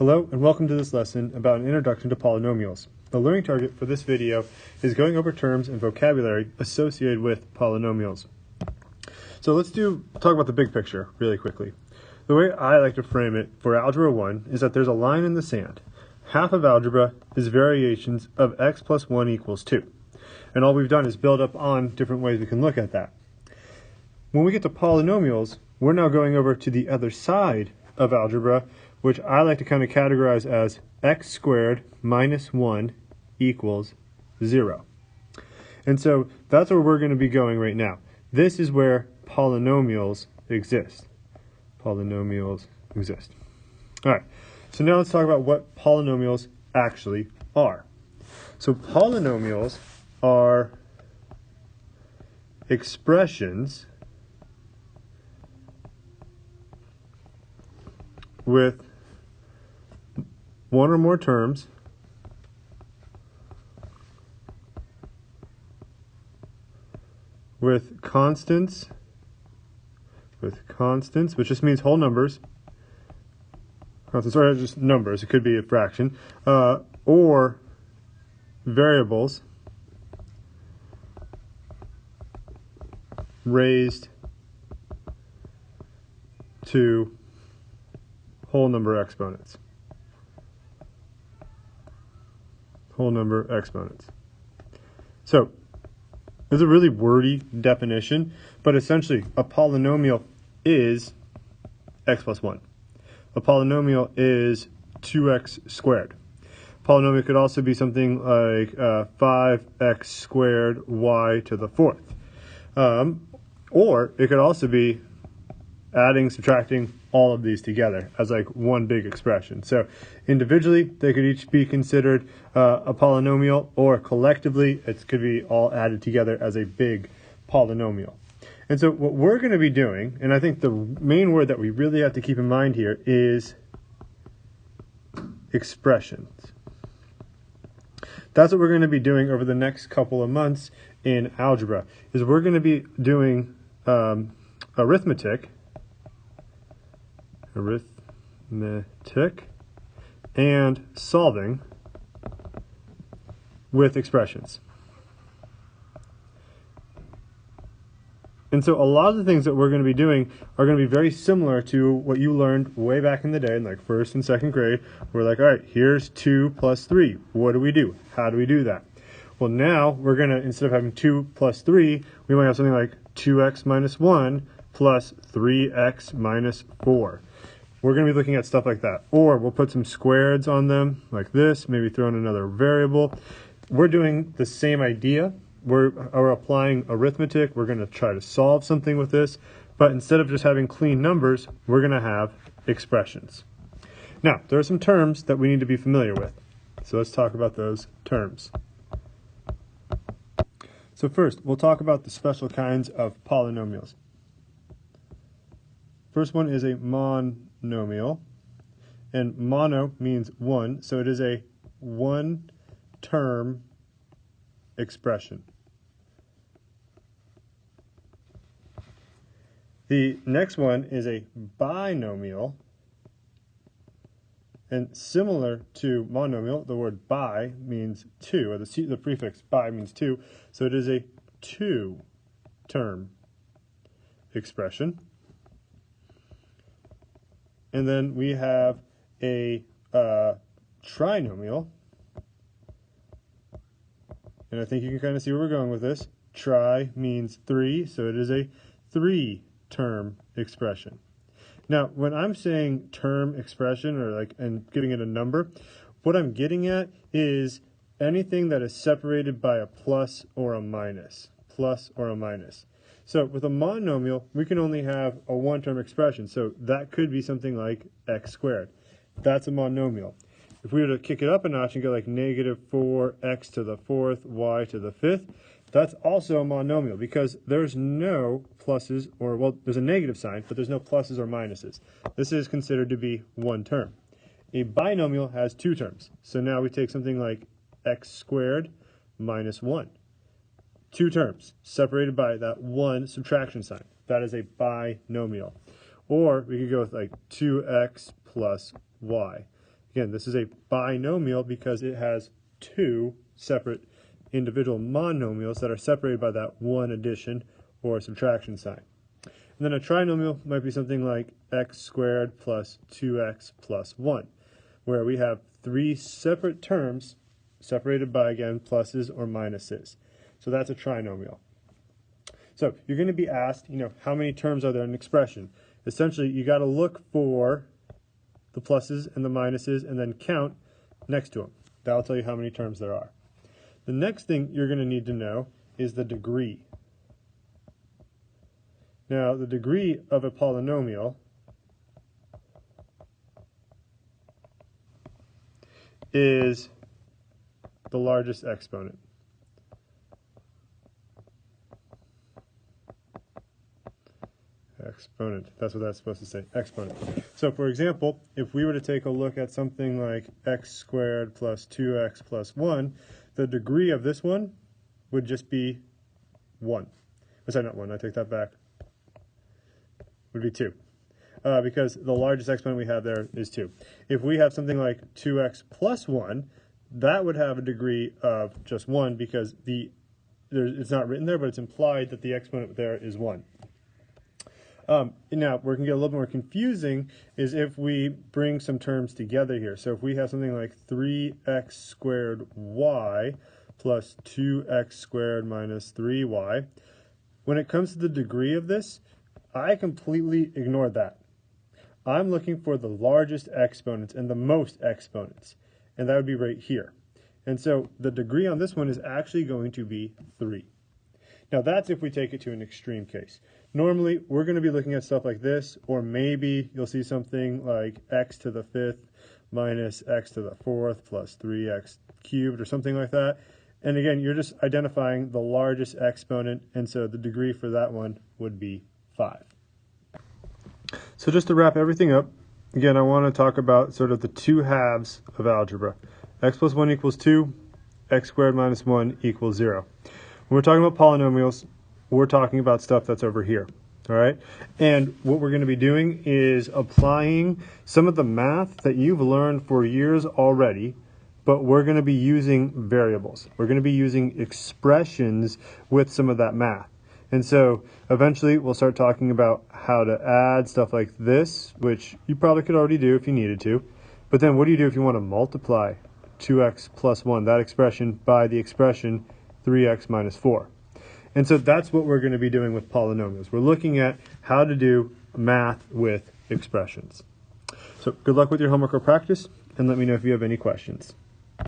Hello and welcome to this lesson about an introduction to polynomials. The learning target for this video is going over terms and vocabulary associated with polynomials. So let's talk about the big picture really quickly. The way I like to frame it for Algebra 1 is that there's a line in the sand. Half of algebra is variations of x plus 1 equals 2. And all we've done is build up on different ways we can look at that. When we get to polynomials, we're now going over to the other side of algebra, which I like to kind of categorize as x squared minus 1 equals 0. And so that's where we're going to be going right now. This is where polynomials exist. Polynomials exist. All right, so now let's talk about what polynomials actually are. So polynomials are expressions with one or more terms with constants, which just means whole numbers, constants or just numbers, it could be a fraction, or variables raised to whole number exponents. Whole number exponents. So, this is a really wordy definition, but essentially a polynomial is x plus 1. A polynomial is 2x squared. A polynomial could also be something like 5x squared y to the fourth. Or it could also be adding, subtracting all of these together as like one big expression. So individually, they could each be considered a polynomial, or collectively, it could be all added together as a big polynomial. And so what we're going to be doing, and I think the main word that we really have to keep in mind here is expressions. That's what we're going to be doing over the next couple of months in algebra, is we're going to be doing arithmetic, and solving with expressions. And so a lot of the things that we're going to be doing are going to be very similar to what you learned way back in the day in like first and second grade. We're like, all right, here's 2 plus 3. What do we do? How do we do that? Well, now we're going to, instead of having 2 plus 3, we might have something like 2x minus 1 plus 3x minus 4. We're going to be looking at stuff like that. Or we'll put some squareds on them like this, maybe throw in another variable. We're doing the same idea. We're applying arithmetic. We're going to try to solve something with this. But instead of just having clean numbers, we're going to have expressions. Now, there are some terms that we need to be familiar with. So let's talk about those terms. So first, we'll talk about the special kinds of polynomials. First one is a monomial, and mono means one, so it is a one-term expression. The next one is a binomial, and similar to monomial, the word bi means two, or the prefix bi means two, so it is a two-term expression. And then we have a trinomial, and I think you can kind of see where we're going with this. Tri means three, so it is a three-term expression. Now, when I'm saying term expression and giving it a number, what I'm getting at is anything that is separated by a plus or a minus. Plus or a minus. So with a monomial, we can only have a one-term expression. So that could be something like x squared. That's a monomial. If we were to kick it up a notch and go like negative 4x to the fourth, y to the fifth, that's also a monomial because there's no pluses or, well, there's a negative sign, but there's no pluses or minuses. This is considered to be one term. A binomial has two terms. So now we take something like x squared minus 1. Two terms separated by that one subtraction sign. That is a binomial. Or we could go with like 2x plus y. Again, this is a binomial because it has two separate individual monomials that are separated by that one addition or subtraction sign. And then a trinomial might be something like x squared plus 2x plus 1, where we have three separate terms separated by, again, pluses or minuses. So that's a trinomial. So you're going to be asked, how many terms are there in an expression? Essentially, you got to look for the pluses and the minuses and then count next to them. That'll tell you how many terms there are. The next thing you're going to need to know is the degree. Now, the degree of a polynomial is the largest exponent. Exponent. That's what that's supposed to say, exponent. So for example, if we were to take a look at something like x squared plus 2x plus 1, the degree of this one would just be 1. Sorry, not 1, I take that back. Would be 2. Because the largest exponent we have there is 2. If we have something like 2x plus 1, that would have a degree of just 1 because it's not written there, but it's implied that the exponent there is 1. Now, where it can get a little more confusing is if we bring some terms together here. So if we have something like 3x squared y plus 2x squared minus 3y, when it comes to the degree of this, I completely ignored that. I'm looking for the largest exponents and the most exponents, and that would be right here. And so the degree on this one is actually going to be 3. Now that's if we take it to an extreme case. Normally, we're going to be looking at stuff like this, or maybe you'll see something like x to the 5th minus x to the 4th plus 3x cubed or something like that. And again, you're just identifying the largest exponent, and so the degree for that one would be 5. So just to wrap everything up, again, I want to talk about sort of the two halves of algebra. X plus 1 equals 2, x squared minus 1 equals 0. When we're talking about polynomials, we're talking about stuff that's over here, all right? And what we're going to be doing is applying some of the math that you've learned for years already, but we're going to be using variables. We're going to be using expressions with some of that math. And so eventually we'll start talking about how to add stuff like this, which you probably could already do if you needed to. But then what do you do if you want to multiply 2x plus 1, that expression, by the expression 3x minus 4? And so that's what we're going to be doing with polynomials. We're looking at how to do math with expressions. So good luck with your homework or practice, and let me know if you have any questions.